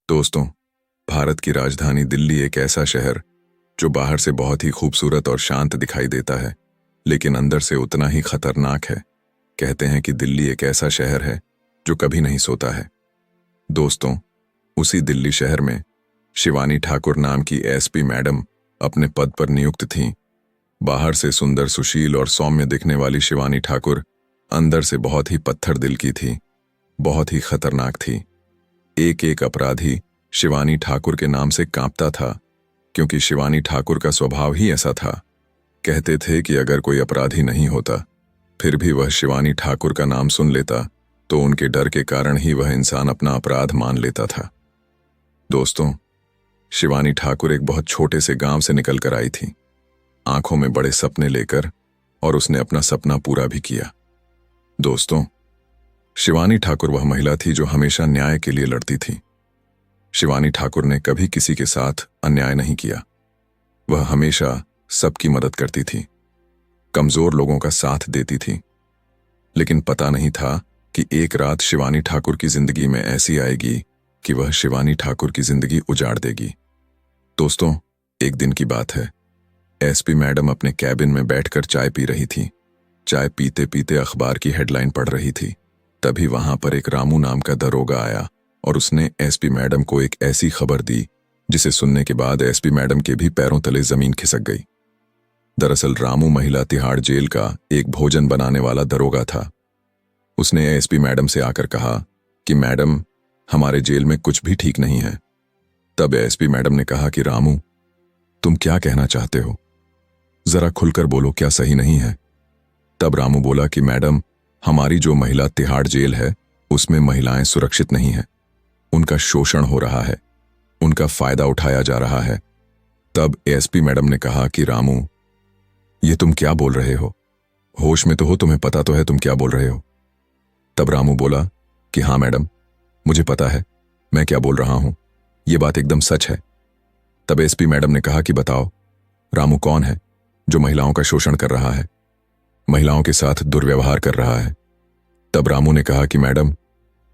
दोस्तों, भारत की राजधानी दिल्ली एक ऐसा शहर जो बाहर से बहुत ही खूबसूरत और शांत दिखाई देता है, लेकिन अंदर से उतना ही खतरनाक है। कहते हैं कि दिल्ली एक ऐसा शहर है जो कभी नहीं सोता है। दोस्तों, उसी दिल्ली शहर में शिवानी ठाकुर नाम की एसपी मैडम अपने पद पर नियुक्त थीं। बाहर से सुंदर, सुशील और सौम्य दिखने वाली शिवानी ठाकुर अंदर से बहुत ही पत्थर दिल की थी, बहुत ही खतरनाक थी। एक एक अपराधी शिवानी ठाकुर के नाम से कांपता था, क्योंकि शिवानी ठाकुर का स्वभाव ही ऐसा था। कहते थे कि अगर कोई अपराधी नहीं होता, फिर भी वह शिवानी ठाकुर का नाम सुन लेता तो उनके डर के कारण ही वह इंसान अपना अपराध मान लेता था। दोस्तों, शिवानी ठाकुर एक बहुत छोटे से गांव से निकल कर आई थी, आंखों में बड़े सपने लेकर, और उसने अपना सपना पूरा भी किया। दोस्तों, शिवानी ठाकुर वह महिला थी जो हमेशा न्याय के लिए लड़ती थी। शिवानी ठाकुर ने कभी किसी के साथ अन्याय नहीं किया। वह हमेशा सबकी मदद करती थी, कमजोर लोगों का साथ देती थी। लेकिन पता नहीं था कि एक रात शिवानी ठाकुर की जिंदगी में ऐसी आएगी कि वह शिवानी ठाकुर की जिंदगी उजाड़ देगी। दोस्तों, एक दिन की बात है। एसपी मैडम अपने कैबिन में बैठकर चाय पी रही थी। चाय पीते पीते अखबार की हेडलाइन पढ़ रही थी। तभी वहां पर एक रामू नाम का दरोगा आया और उसने एसपी मैडम को एक ऐसी खबर दी जिसे सुनने के बाद एसपी मैडम के भी पैरों तले जमीन खिसक गई। दरअसल रामू महिला तिहाड़ जेल का एक भोजन बनाने वाला दरोगा था। उसने एसपी मैडम से आकर कहा कि मैडम, हमारे जेल में कुछ भी ठीक नहीं है। तब एसपी मैडम ने कहा कि रामू, तुम क्या कहना चाहते हो? जरा खुलकर बोलो, क्या सही नहीं है? तब रामू बोला कि मैडम, हमारी जो महिला तिहाड़ जेल है उसमें महिलाएं सुरक्षित नहीं हैं। उनका शोषण हो रहा है, उनका फायदा उठाया जा रहा है। तब एसपी मैडम ने कहा कि रामू, ये तुम क्या बोल रहे हो? होश में तो हो, तुम्हें पता तो है तुम क्या बोल रहे हो? तब रामू बोला कि हाँ मैडम, मुझे पता है मैं क्या बोल रहा हूं, ये बात एकदम सच है। तब एसपी मैडम ने कहा कि बताओ, रामू कौन है जो महिलाओं का शोषण कर रहा है, महिलाओं के साथ दुर्व्यवहार कर रहा है? तब रामू ने कहा कि मैडम,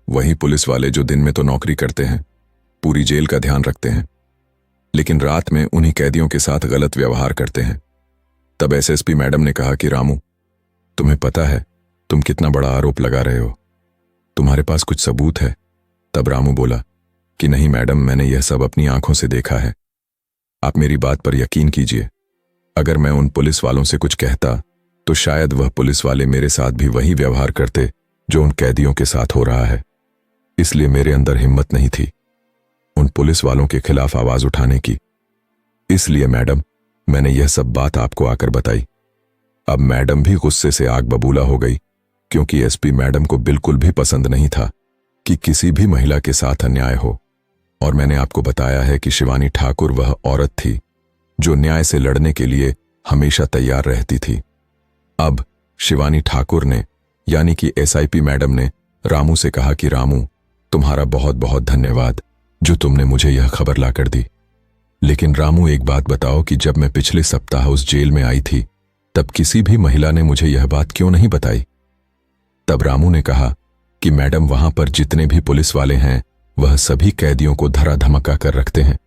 वही पुलिस वाले जो दिन में तो नौकरी करते हैं, पूरी जेल का ध्यान रखते हैं, लेकिन रात में उन्हीं कैदियों के साथ गलत व्यवहार करते हैं। तब एसएसपी मैडम ने कहा कि रामू, तुम्हें पता है तुम कितना बड़ा आरोप लगा रहे हो? तुम्हारे पास कुछ सबूत है? तब रामू बोला कि नहीं मैडम, मैंने यह सब अपनी आंखों से देखा है। आप मेरी बात पर यकीन कीजिए, अगर मैं उन पुलिस वालों से कुछ कहता तो शायद वह पुलिस वाले मेरे साथ भी वही व्यवहार करते जो उन कैदियों के साथ हो रहा है। इसलिए मेरे अंदर हिम्मत नहीं थी उन पुलिस वालों के खिलाफ आवाज उठाने की। इसलिए मैडम, मैंने यह सब बात आपको आकर बताई। अब मैडम भी गुस्से से आग बबूला हो गई, क्योंकि एसपी मैडम को बिल्कुल भी पसंद नहीं था कि किसी भी महिला के साथ अन्याय हो। और मैंने आपको बताया है कि शिवानी ठाकुर वह औरत थी जो न्याय से लड़ने के लिए हमेशा तैयार रहती थी। अब शिवानी ठाकुर ने, यानी कि एसआईपी मैडम ने रामू से कहा कि रामू, तुम्हारा बहुत बहुत धन्यवाद जो तुमने मुझे यह खबर लाकर दी। लेकिन रामू, एक बात बताओ कि जब मैं पिछले सप्ताह उस जेल में आई थी तब किसी भी महिला ने मुझे यह बात क्यों नहीं बताई? तब रामू ने कहा कि मैडम, वहां पर जितने भी पुलिस वाले हैं वह सभी कैदियों को धरा धमका कर रखते हैं।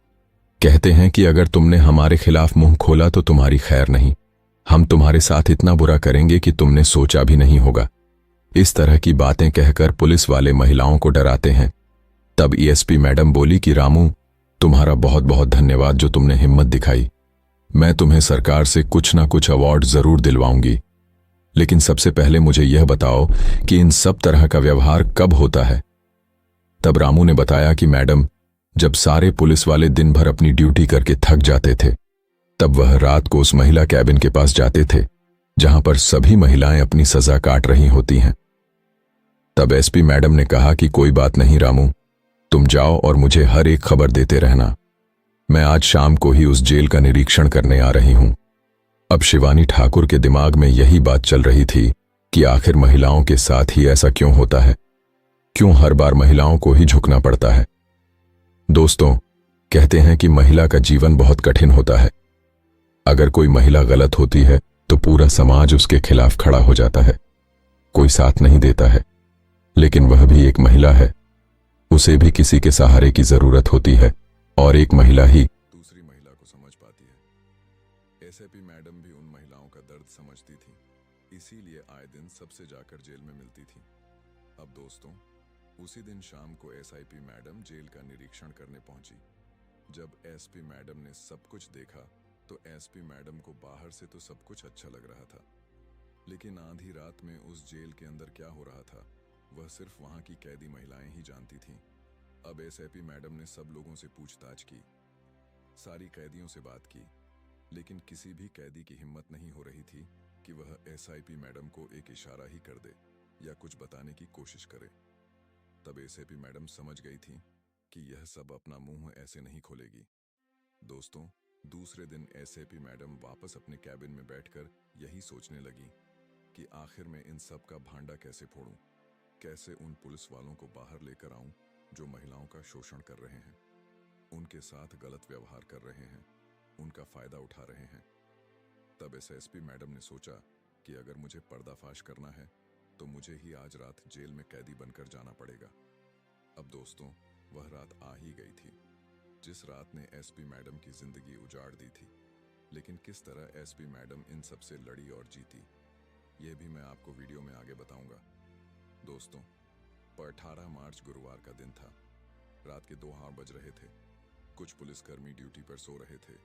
कहते हैं कि अगर तुमने हमारे खिलाफ मुंह खोला तो तुम्हारी खैर नहीं, हम तुम्हारे साथ इतना बुरा करेंगे कि तुमने सोचा भी नहीं होगा। इस तरह की बातें कहकर पुलिस वाले महिलाओं को डराते हैं। तब एसपी मैडम बोली कि रामू, तुम्हारा बहुत बहुत धन्यवाद जो तुमने हिम्मत दिखाई। मैं तुम्हें सरकार से कुछ ना कुछ अवार्ड जरूर दिलवाऊंगी, लेकिन सबसे पहले मुझे यह बताओ कि इन सब तरह का व्यवहार कब होता है? तब रामू ने बताया कि मैडम, जब सारे पुलिस वाले दिन भर अपनी ड्यूटी करके थक जाते थे, तब वह रात को उस महिला कैबिन के पास जाते थे जहां पर सभी महिलाएं अपनी सजा काट रही होती हैं। तब एसपी मैडम ने कहा कि कोई बात नहीं रामू, तुम जाओ और मुझे हर एक खबर देते रहना। मैं आज शाम को ही उस जेल का निरीक्षण करने आ रही हूं। अब शिवानी ठाकुर के दिमाग में यही बात चल रही थी कि आखिर महिलाओं के साथ ही ऐसा क्यों होता है, क्यों हर बार महिलाओं को ही झुकना पड़ता है? दोस्तों, कहते हैं कि महिला का जीवन बहुत कठिन होता है। अगर कोई महिला गलत होती है तो पूरा समाज उसके खिलाफ खड़ा हो जाता है, कोई साथ नहीं देता है। लेकिन वह भी एक महिला है, उसे भी किसी के सहारे की जरूरत होती है और एक महिला ही दूसरी महिला को समझ पाती है। एसआईपी मैडम भी उन महिलाओं का दर्द समझती थी, इसीलिए आए दिन सबसे जाकर जेल में मिलती थी। अब दोस्तों, उसी दिन शाम को एसआईपी मैडम जेल का निरीक्षण करने पहुंची। जब एसपी मैडम ने सब कुछ देखा तो एसपी मैडम को बाहर से तो सब कुछ अच्छा लग रहा था, लेकिन आधी रात में उस जेल के अंदर क्या हो रहा था वह सिर्फ वहां की कैदी महिलाएं ही जानती थीं। अब एसआईपी मैडम ने सब लोगों से पूछताछ की, सारी कैदियों से बात की, लेकिन किसी भी कैदी की हिम्मत नहीं हो रही थी कि वह एसआईपी मैडम को एक इशारा ही कर दे या कुछ बताने की कोशिश करे। तब एसआईपी मैडम समझ गई थी कि यह सब अपना मुंह ऐसे नहीं खोलेगी। दोस्तों, दूसरे दिन एसआईपी मैडम वापस अपने कैबिन में बैठकर यही सोचने लगी कि आखिर में इन सब का भांडा कैसे फोड़ूं, कैसे उन पुलिस वालों को बाहर लेकर आऊं जो महिलाओं का शोषण कर रहे हैं, उनके साथ गलत व्यवहार कर रहे हैं, उनका फायदा उठा रहे हैं। तब एसएसपी मैडम ने सोचा कि अगर मुझे पर्दाफाश करना है तो मुझे ही आज रात जेल में कैदी बनकर जाना पड़ेगा। अब दोस्तों, वह रात आ ही गई थी जिस रात ने एसपी मैडम की जिंदगी उजाड़ दी थी। लेकिन किस तरह एसपी मैडम इन सब से लड़ी और जीती, यह भी मैं आपको वीडियो में आगे बताऊंगा। दोस्तों, 18 मार्च गुरुवार का दिन था। रात के 2 बज रहे थे। कुछ पुलिसकर्मी ड्यूटी पर सो रहे थे,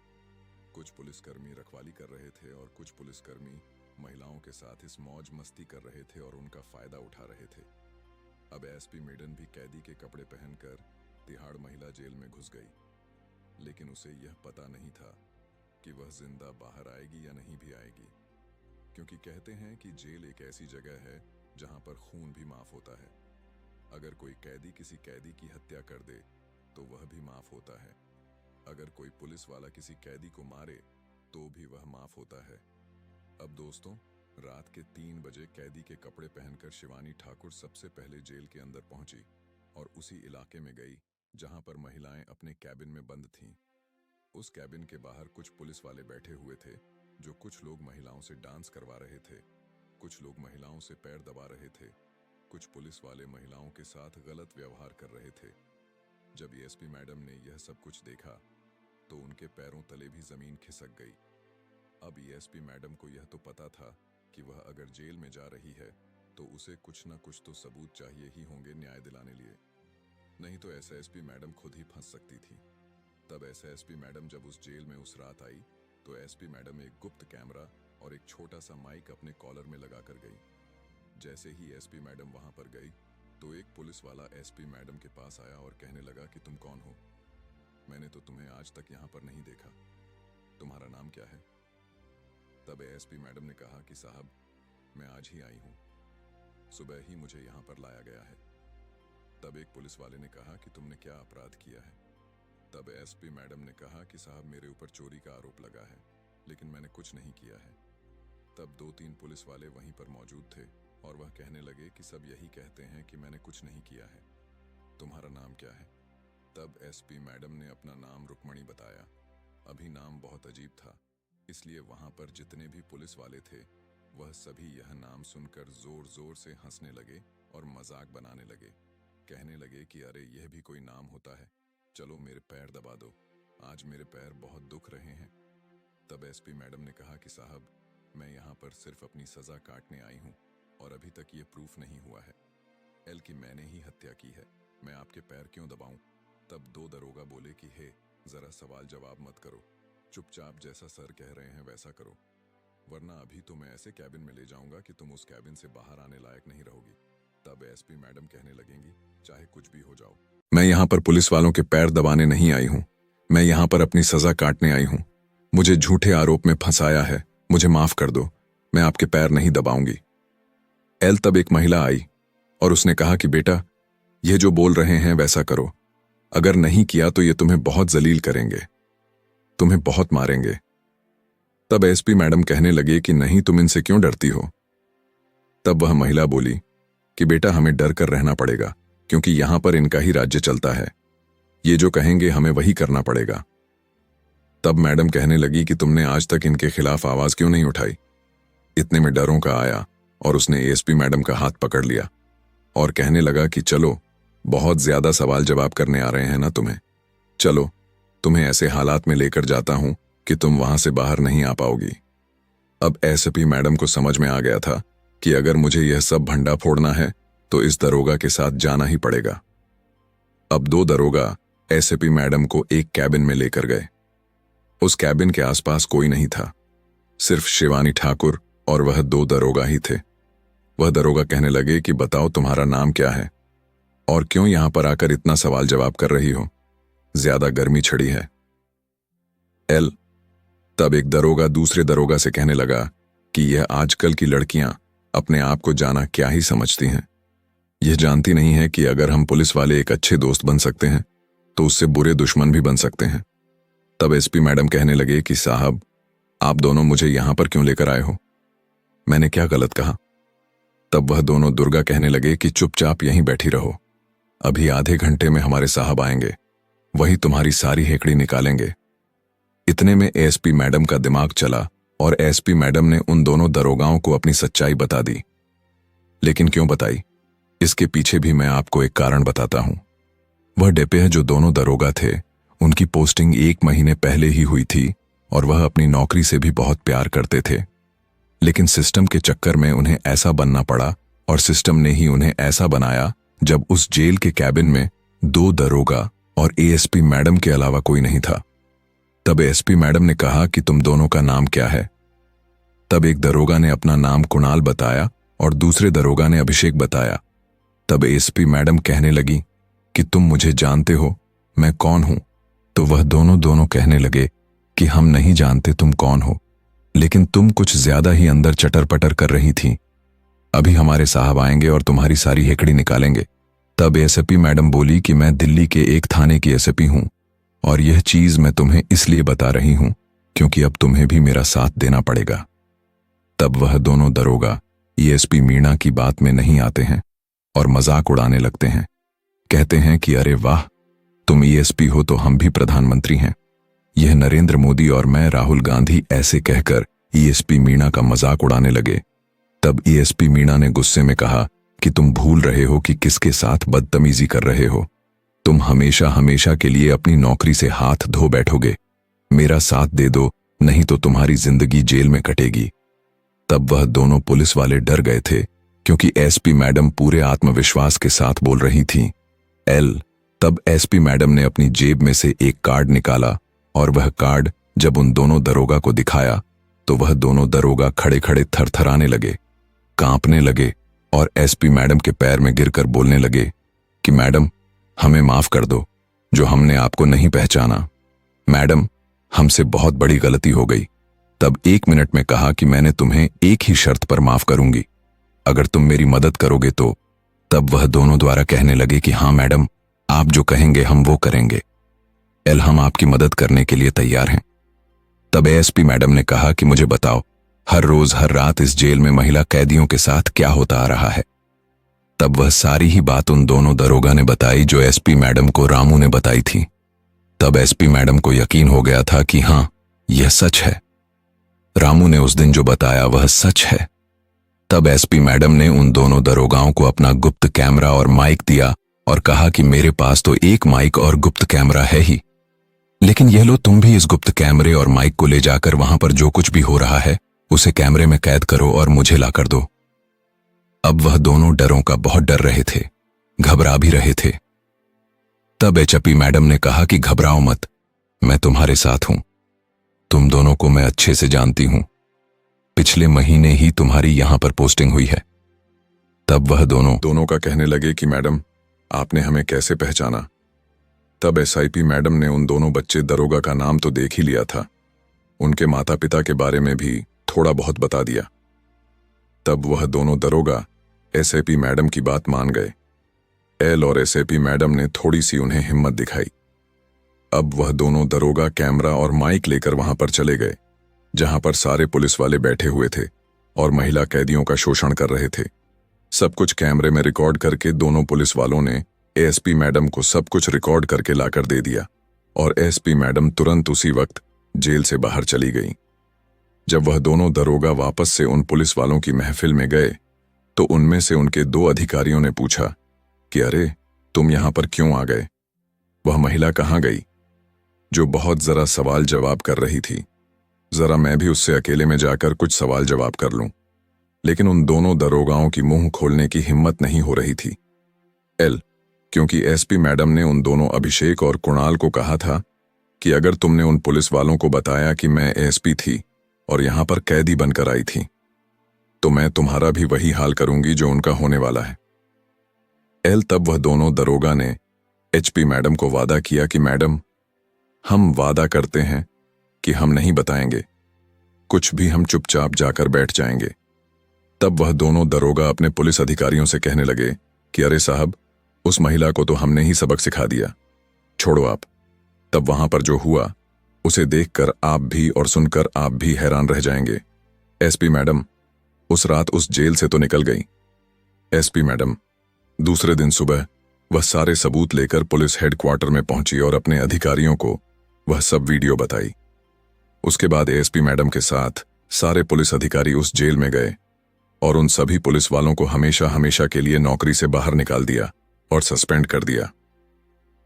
कुछ पुलिसकर्मी रखवाली कर रहे थे और कुछ पुलिसकर्मी महिलाओं के साथ इस मौज मस्ती कर रहे थे और उनका फायदा उठा रहे थे। अब एसपी मैडम भी कैदी के कपड़े पहनकर तिहाड़ महिला जेल में घुस गई, लेकिन उसे यह पता नहीं था कि वह जिंदा बाहर आएगी या नहीं भी आएगी, क्योंकि कहते हैं कि जेल एक ऐसी जगह है जहां पर खून भी माफ होता है। अगर कोई कैदी किसी कैदी की हत्या कर दे तो वह भी माफ होता है। अगर कोई पुलिस वाला किसी कैदी को मारे तो भी वह माफ होता है। अब दोस्तों, रात के 3 बजे कैदी के कपड़े पहनकर शिवानी ठाकुर सबसे पहले जेल के अंदर पहुंची और उसी इलाके में गई जहां पर महिलाएं अपने कैबिन में बंद थीं। उस कैबिन के बाहर कुछ पुलिस वाले बैठे हुए थे, जो कुछ लोग महिलाओं से डांस करवा रहे थे, कुछ लोग महिलाओं से पैर दबा रहे थे, कुछ पुलिस वाले महिलाओं के साथ गलत व्यवहार कर रहे थे। जब एसपी मैडम ने यह सब कुछ देखा तो उनके पैरों तले भी जमीन खिसक गई। अब एसपी मैडम को यह तो पता था कि वह अगर जेल में जा रही है तो उसे कुछ ना कुछ तो सबूत चाहिए ही होंगे न्याय दिलाने लिए, नहीं तो एसएसपी मैडम खुद ही फंस सकती थी। तब एसएसपी मैडम जब उस जेल में उस रात आई तो एसपी मैडम एक गुप्त कैमरा और एक छोटा सा माइक अपने कॉलर में लगा कर गई। जैसे ही एसपी मैडम वहां पर गई तो एक पुलिस वाला एसपी मैडम के पास आया और कहने लगा कि तुम कौन हो? मैंने तो तुम्हें आज तक यहाँ पर नहीं देखा, तुम्हारा नाम क्या है? तब एसपी मैडम ने कहा कि साहब, मैं आज ही आई हूँ, सुबह ही मुझे यहाँ पर लाया गया है। तब एक पुलिस वाले ने कहा कि तुमने क्या अपराध किया है? तब एसपी मैडम ने कहा कि साहब, मेरे ऊपर चोरी का आरोप लगा है, लेकिन मैंने कुछ नहीं किया है। तब 2-3 पुलिस वाले वहीं पर मौजूद थे और वह कहने लगे कि सब यही कहते हैं कि मैंने कुछ नहीं किया है, तुम्हारा नाम क्या है? तब एसपी मैडम ने अपना नाम रुक्मणी बताया। अभी नाम बहुत अजीब था, इसलिए वहां पर जितने भी पुलिस वाले थे वह सभी यह नाम सुनकर जोर जोर से हंसने लगे और मजाक बनाने लगे। कहने लगे कि अरे यह भी कोई नाम होता है, चलो मेरे पैर दबा दो, आज मेरे पैर बहुत दुख रहे हैं। तब एसपी मैडम ने कहा कि साहब, मैं यहाँ पर सिर्फ अपनी सजा काटने आई हूँ और अभी तक ये प्रूफ नहीं हुआ है एल कि मैंने ही हत्या की है, मैं आपके पैर क्यों दबाऊं? तब 2 दरोगा बोले कि हे, जरा सवाल जवाब मत करो, चुपचाप जैसा सर कह रहे हैं वैसा करो, वरना अभी तो मैं ऐसे कैबिन में ले जाऊंगा कि तुम उस कैबिन से बाहर आने लायक नहीं रहोगी। तब एसपी मैडम कहने लगेंगी, चाहे कुछ भी हो जाओ, मैं यहाँ पर पुलिस वालों के पैर दबाने नहीं आई हूँ, मैं यहाँ पर अपनी सजा काटने आई हूँ। मुझे झूठे आरोप में फंसाया है, मुझे माफ कर दो, मैं आपके पैर नहीं दबाऊंगी। एल तब एक महिला आई और उसने कहा कि बेटा, ये जो बोल रहे हैं वैसा करो, अगर नहीं किया तो ये तुम्हें बहुत जलील करेंगे, तुम्हें बहुत मारेंगे। तब एसपी मैडम कहने लगे कि नहीं, तुम इनसे क्यों डरती हो? तब वह महिला बोली कि बेटा, हमें डर कर रहना पड़ेगा, क्योंकि यहां पर इनका ही राज्य चलता है, ये जो कहेंगे हमें वही करना पड़ेगा। तब मैडम कहने लगी कि तुमने आज तक इनके खिलाफ आवाज क्यों नहीं उठाई? इतने में डरों का आया और उसने एसपी मैडम का हाथ पकड़ लिया और कहने लगा कि चलो, बहुत ज्यादा सवाल जवाब करने आ रहे हैं ना तुम्हें। चलो, तुम्हें ऐसे हालात में लेकर जाता हूं कि तुम वहां से बाहर नहीं आ पाओगी। अब एसपी मैडम को समझ में आ गया था कि अगर मुझे यह सब भंडा फोड़ना है तो इस दरोगा के साथ जाना ही पड़ेगा। अब दो दरोगा एसपी मैडम को एक कैबिन में लेकर गए। उस कैबिन के आसपास कोई नहीं था, सिर्फ शिवानी ठाकुर और वह दो दरोगा ही थे। वह दरोगा कहने लगे कि बताओ तुम्हारा नाम क्या है और क्यों यहां पर आकर इतना सवाल जवाब कर रही हो, ज्यादा गर्मी छड़ी है। एल। तब एक दरोगा दूसरे दरोगा से कहने लगा कि यह आजकल की लड़कियां अपने आप को जाना क्या ही समझती हैं। यह जानती नहीं है कि अगर हम पुलिस वाले एक अच्छे दोस्त बन सकते हैं तो उससे बुरे दुश्मन भी बन सकते हैं। तब एसपी मैडम कहने लगे कि साहब, आप दोनों मुझे यहां पर क्यों लेकर आए हो? मैंने क्या गलत कहा? तब वह दोनों दुर्गा कहने लगे कि चुपचाप यहीं बैठी रहो, अभी आधे घंटे में हमारे साहब आएंगे, वही तुम्हारी सारी हेकड़ी निकालेंगे। इतने में एसपी मैडम का दिमाग चला और एसपी मैडम ने उन दोनों दरोगाओं को अपनी सच्चाई बता दी। लेकिन क्यों बताई, इसके पीछे भी मैं आपको एक कारण बताता हूं। वह डिप्टी जो दोनों दरोगा थे, उनकी पोस्टिंग 1 महीने पहले ही हुई थी और वह अपनी नौकरी से भी बहुत प्यार करते थे। लेकिन सिस्टम के चक्कर में उन्हें ऐसा बनना पड़ा और सिस्टम ने ही उन्हें ऐसा बनाया जब उस जेल के कैबिन में 2 दरोगा और एएसपी मैडम के अलावा कोई नहीं था। तब एसपी मैडम ने कहा कि तुम दोनों का नाम क्या है? तब एक दरोगा ने अपना नाम कुणाल बताया और दूसरे दरोगा ने अभिषेक बताया। तब एसपी मैडम कहने लगी कि तुम मुझे जानते हो, मैं कौन हूं? तो वह दोनों कहने लगे कि हम नहीं जानते तुम कौन हो, लेकिन तुम कुछ ज्यादा ही अंदर चटर पटर कर रही थी। अभी हमारे साहब आएंगे और तुम्हारी सारी हेकड़ी निकालेंगे। तब एसपी मैडम बोली कि मैं दिल्ली के एक थाने की एसपी हूं और यह चीज मैं तुम्हें इसलिए बता रही हूं क्योंकि अब तुम्हें भी मेरा साथ देना पड़ेगा। तब वह दोनों दरोगा एएसपी मीणा की बात में नहीं आते हैं और मजाक उड़ाने लगते हैं। कहते हैं कि अरे वाह, तुम एएसपी हो तो हम भी प्रधानमंत्री हैं। यह नरेंद्र मोदी और मैं राहुल गांधी, ऐसे कहकर एएसपी मीणा का मजाक उड़ाने लगे। तब एएसपी मीणा ने गुस्से में कहा कि तुम भूल रहे हो कि किसके साथ बदतमीजी कर रहे हो। तुम हमेशा हमेशा के लिए अपनी नौकरी से हाथ धो बैठोगे। मेरा साथ दे दो, नहीं तो तुम्हारी जिंदगी जेल में कटेगी। तब वह दोनों पुलिस वाले डर गए थे क्योंकि एसपी मैडम पूरे आत्मविश्वास के साथ बोल रही थी। एल। तब एसपी मैडम ने अपनी जेब में से एक कार्ड निकाला और वह कार्ड जब उन दोनों दरोगा को दिखाया तो वह दोनों दरोगा खड़े खड़े थरथराने लगे, कांपने लगे और एसपी मैडम के पैर में गिरकर बोलने लगे कि मैडम, हमें माफ कर दो, जो हमने आपको नहीं पहचाना। मैडम, हमसे बहुत बड़ी गलती हो गई। तब 1 मिनट में कहा कि मैंने तुम्हें एक ही शर्त पर माफ करूंगी, अगर तुम मेरी मदद करोगे तो। तब वह दोनों द्वारा कहने लगे कि हाँ मैडम, आप जो कहेंगे हम वो करेंगे। एल, हम आपकी मदद करने के लिए तैयार हैं। तब एएसपी मैडम ने कहा कि मुझे बताओ, हर रोज हर रात इस जेल में महिला कैदियों के साथ क्या होता आ रहा है? तब वह सारी ही बात उन दोनों दरोगा ने बताई जो एसपी मैडम को रामू ने बताई थी। तब एसपी मैडम को यकीन हो गया था कि हाँ, यह सच है, रामू ने उस दिन जो बताया वह सच है। तब एसपी मैडम ने उन दोनों दरोगाओं को अपना गुप्त कैमरा और माइक दिया और कहा कि मेरे पास तो एक माइक और गुप्त कैमरा है ही, लेकिन यह लो, तुम भी इस गुप्त कैमरे और माइक को ले जाकर वहां पर जो कुछ भी हो रहा है उसे कैमरे में कैद करो और मुझे लाकर दो। अब वह दोनों डरों का बहुत डर रहे थे, घबरा भी रहे थे। तब एचपी मैडम ने कहा कि घबराओ मत, मैं तुम्हारे साथ हूं। तुम दोनों को मैं अच्छे से जानती हूं, पिछले महीने ही तुम्हारी यहां पर पोस्टिंग हुई है। तब वह दोनों का कहने लगे कि मैडम, आपने हमें कैसे पहचाना? तब एसआईपी मैडम ने उन दोनों बच्चे दरोगा का नाम तो देख ही लिया था, उनके माता पिता के बारे में भी थोड़ा बहुत बता दिया। तब वह दोनों दरोगा एसआईपी मैडम की बात मान गए। एल और एसआईपी मैडम ने थोड़ी सी उन्हें हिम्मत दिखाई। अब वह दोनों दरोगा कैमरा और माइक लेकर वहां पर चले गए जहां पर सारे पुलिस वाले बैठे हुए थे और महिला कैदियों का शोषण कर रहे थे। सब कुछ कैमरे में रिकॉर्ड करके दोनों पुलिस वालों ने एएसपी मैडम को सब कुछ रिकॉर्ड करके लाकर दे दिया और एएसपी मैडम तुरंत उसी वक्त जेल से बाहर चली गई। जब वह दोनों दरोगा वापस से उन पुलिस वालों की महफिल में गए तो उनमें से उनके 2 अधिकारियों ने पूछा कि अरे, तुम यहां पर क्यों आ गए? वह महिला कहां गई जो बहुत जरा सवाल जवाब कर रही थी? जरा मैं भी उससे अकेले में जाकर कुछ सवाल जवाब कर लूं। लेकिन उन दोनों दरोगाओं की मुंह खोलने की हिम्मत नहीं हो रही थी। क्योंकि एसपी मैडम ने उन दोनों अभिषेक और कुणाल को कहा था कि अगर तुमने उन पुलिस वालों को बताया कि मैं एसपी थी और यहां पर कैदी बनकर आई थी, तो मैं तुम्हारा भी वही हाल करूंगी जो उनका होने वाला है। तब वह दोनों दरोगा ने एचपी मैडम को वादा किया कि मैडम, हम वादा करते हैं कि हम नहीं बताएंगे कुछ भी, हम चुपचाप जाकर बैठ जाएंगे। तब वह दोनों दरोगा अपने पुलिस अधिकारियों से कहने लगे कि अरे साहब, उस महिला को तो हमने ही सबक सिखा दिया, छोड़ो आप। तब वहां पर जो हुआ उसे देखकर आप भी और सुनकर आप भी हैरान रह जाएंगे। एसपी मैडम उस रात उस जेल से तो निकल गई। एसपी मैडम दूसरे दिन सुबह वह सारे सबूत लेकर पुलिस हेडक्वार्टर में पहुंची और अपने अधिकारियों को वह सब वीडियो बताई। उसके बाद एसपी मैडम के साथ सारे पुलिस अधिकारी उस जेल में गए और उन सभी पुलिस वालों को हमेशा हमेशा के लिए नौकरी से बाहर निकाल दिया और सस्पेंड कर दिया।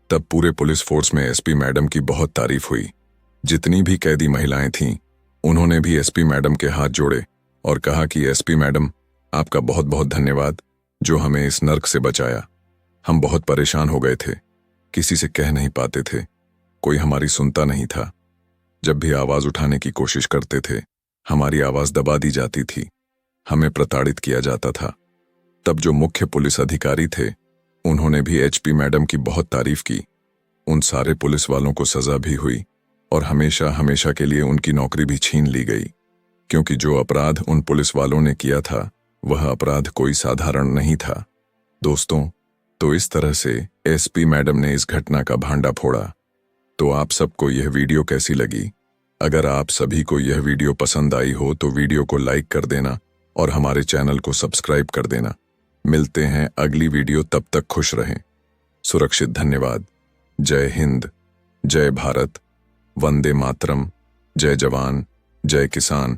तब पूरे पुलिस फोर्स में एसपी मैडम की बहुत तारीफ हुई। जितनी भी कैदी महिलाएं थीं, उन्होंने भी एसपी मैडम के हाथ जोड़े और कहा कि एसपी मैडम, आपका बहुत बहुत धन्यवाद जो हमें इस नर्क से बचाया। हम बहुत परेशान हो गए थे, किसी से कह नहीं पाते थे, कोई हमारी सुनता नहीं था। जब भी आवाज उठाने की कोशिश करते थे, हमारी आवाज दबा दी जाती थी, हमें प्रताड़ित किया जाता था। तब जो मुख्य पुलिस अधिकारी थे, उन्होंने भी एचपी मैडम की बहुत तारीफ की। उन सारे पुलिस वालों को सजा भी हुई और हमेशा हमेशा के लिए उनकी नौकरी भी छीन ली गई, क्योंकि जो अपराध उन पुलिस वालों ने किया था वह अपराध कोई साधारण नहीं था। दोस्तों, तो इस तरह से एसपी मैडम ने इस घटना का भांडा फोड़ा। तो आप सबको यह वीडियो कैसी लगी? अगर आप सभी को यह वीडियो पसंद आई हो तो वीडियो को लाइक कर देना और हमारे चैनल को सब्सक्राइब कर देना। मिलते हैं अगली वीडियो, तब तक खुश रहें, सुरक्षित। धन्यवाद। जय हिंद, जय भारत, वंदे मातरम, जय जवान, जय किसान।